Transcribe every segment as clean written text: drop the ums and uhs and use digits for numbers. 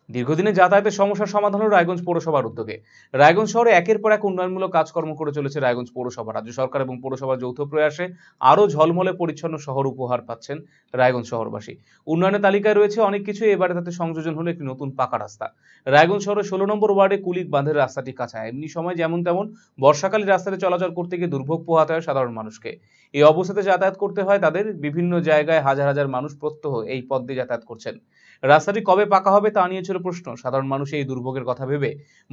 দীর্ঘদিনের যাতায়াতের সমস্যার সমাধান হল রায়গঞ্জ পৌরসভার উদ্যোগে। রায়গঞ্জ শহরে একের পর এক উন্নয়নমূলক কাজকর্ম করে চলেছে রায়গঞ্জ পৌরসভা। রাজ্য সরকার এবং পৌরসভার যৌথ প্রয়াসে আরও ঝলমলে পরিচ্ছন্ন শহর উপহার পাচ্ছেন রায়গঞ্জ শহরবাসী। উন্নয়নের তালিকায় রয়েছে অনেক কিছু, এবারে তাতে সংযোজন হলো একটি নতুন পাকা রাস্তা। রায়গঞ্জ শহরের 16 নম্বর ওয়ার্ডে কুলিক বাঁধের রাস্তাটি কাঁচা, এমনি সময় যেমন তেমন বর্ষাকালে রাস্তাতে চলাচল করতে গিয়ে দুর্ভোগ পোহাতে হয় সাধারণ মানুষকে। এই অবস্থাতে যাতায়াত করতে হয় তাদের। বিভিন্ন জায়গায় হাজার হাজার মানুষ প্রত্যহ এই পথ দিয়ে যাতায়াত করছেন। রাস্তাটি কবে পাকা হবে তা নিয়ে ছিল প্রশ্ন। সাধারণ মানুষ এই দুর্ভোগের কথা ভেবে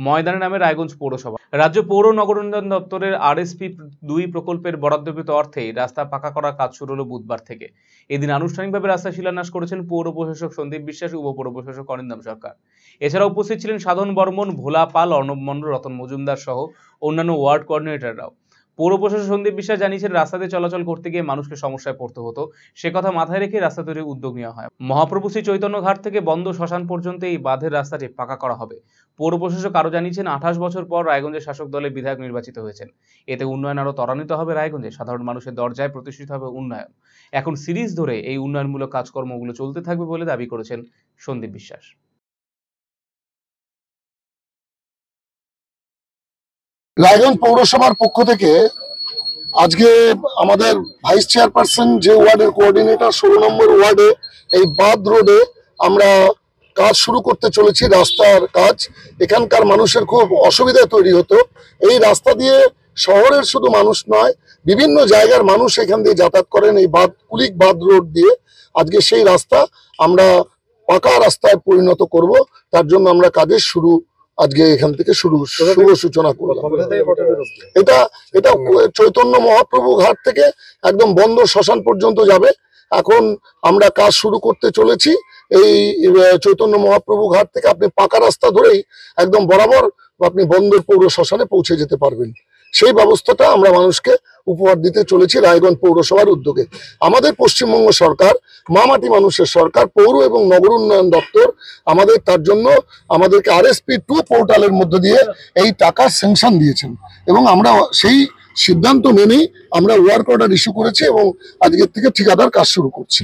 ময়দানে নামে রায়গঞ্জ পৌরসভা। রাজ্য পৌর নগরোন্নয়ন দপ্তরের RSP-2 প্রকল্পের বরাদ্দকৃত অর্থে রাস্তা পাকা করার কাজ শুরু হলো বুধবার থেকে। এদিন আনুষ্ঠানিকভাবে রাস্তা শিলান্যাস করেছেন পৌর প্রশাসক সন্দীপ বিশ্বাস, উপপৌর প্রশাসক অরিন্দম সরকার। এছাড়া উপস্থিত ছিলেন সাধন বর্মন, ভোলা পাল, অর্ণব মণ্ডল, রতন মজুমদার সহ অন্যান্য ওয়ার্ড কোঅর্ডিনেটররাও। পৌর প্রশাসক সন্দীপ বিশ্বাস জানিয়েছেন, রাস্তাতে চলাচল করতে গিয়ে মানুষকে সমস্যায় পড়তে হতো, সে কথা মাথায় রেখে রাস্তা তৈরির উদ্যোগ নেওয়া হয়। মহাপ্রভু শ্রী চৈতন্য ঘাট থেকে বন্ধ শ্মশান পর্যন্ত এই বাঁধের রাস্তাটি পাকা করা হবে। পৌর প্রশাসক আরও জানিয়েছেন, 28 বছর পর রায়গঞ্জের শাসক দলের বিধায়ক নির্বাচিত হয়েছেন। এতে উন্নয়ন আরও ত্বরান্বিত হবে। রায়গঞ্জে সাধারণ মানুষের দরজায় প্রতিষ্ঠিত হবে উন্নয়ন। এখন সিরিজ ধরে এই উন্নয়নমূলক কাজকর্মগুলো চলতে থাকবে বলে দাবি করেছেন সন্দীপ বিশ্বাস। রায়গঞ্জ পৌরসভার পক্ষ থেকে আজকে আমাদের ভাইস চেয়ারপারসন যে ওয়ার্ডের কোঅর্ডিনেটর 16 নম্বর ওয়ার্ডে এই বাঁধ রোডে আমরা কাজ শুরু করতে চলেছি, রাস্তার কাজ। এখানকার মানুষের খুব অসুবিধা তৈরি হতো। এই রাস্তা দিয়ে শহরের শুধু মানুষ নয়, বিভিন্ন জায়গার মানুষ এখান দিয়ে যাতায়াত করেন এই বাঁধ, কুলিক বাঁধ রোড দিয়ে। আজকে সেই রাস্তা আমরা পাকা রাস্তায় পরিণত করব, তার জন্য আমরা কাজের শুরু আজকে এখান থেকে শুভ সূচনা করলাম। এটা এটা চৈতন্য মহাপ্রভু ঘাট থেকে একদম বন্ধ শ্মশান পর্যন্ত যাবে। এখন আমরা কাজ শুরু করতে চলেছি। এই চৈতন্য মহাপ্রভু ঘাট থেকে আপনি পাকা রাস্তা ধরেই একদম বরাবর আপনি বন্দর পৌর শ্মশানে পৌঁছে যেতে পারবেন। সেই ব্যবস্থাটা আমরা মানুষকে উপহার দিতে চলেছি রায়গঞ্জ পৌরসভার উদ্যোগে। আমাদের পশ্চিমবঙ্গ সরকার, মামাটি মানুষের সরকার, পৌর এবং নগর উন্নয়ন দপ্তর আমাদের তার জন্য আমাদেরকে RSP-2 পোর্টালের মধ্য দিয়ে এই টাকা স্যাংশন দিয়েছেন এবং আমরা সেই সিদ্ধান্ত মেনেই আমরা ওয়ার্ক অর্ডার ইস্যু করেছি এবং আজকের থেকে ঠিকাদার কাজ শুরু করছি।